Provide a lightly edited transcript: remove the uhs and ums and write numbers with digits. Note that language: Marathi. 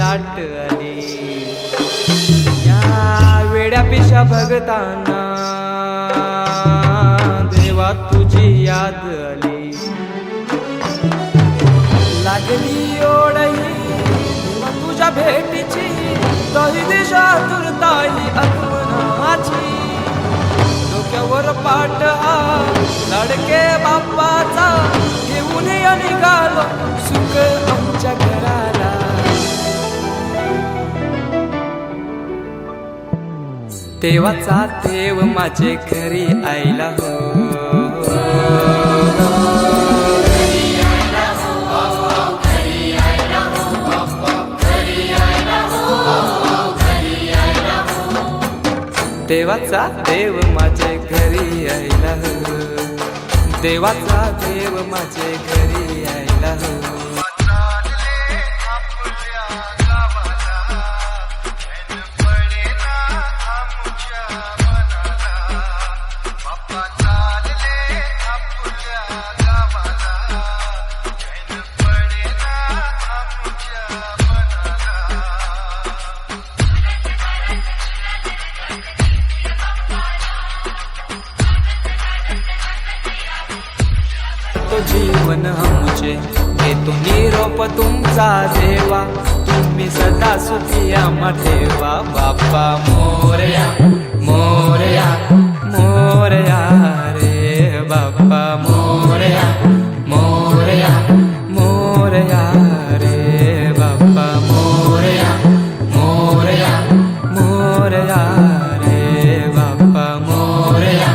लाट आली या वेड्या पिशा भगतांना देवा तुझी याद आली लागली ओढही देवा तुझ्या भेटीची तही दिशा तुरताई आगमनाची डोक्यावर पाट हा लाडके बाप्पाचा घेऊन निघालो सुख आमच्या घराला देवाचा देव माझे घरी आयला हो देवाचा देव माझे घरी आयला हो देवाचा देव माझे घरी आयला हो तो जीवन आमचे घेतो निरोप तुमचा देवा तुम्ही सदा सुखी आम्हा ठेवा बाप्पा मोरया मोरया मोरया रे बाप्पा मोरया मोरया मोरया रे बाप्पा मोरया मोरया मोरया रे बाप्पा मोरया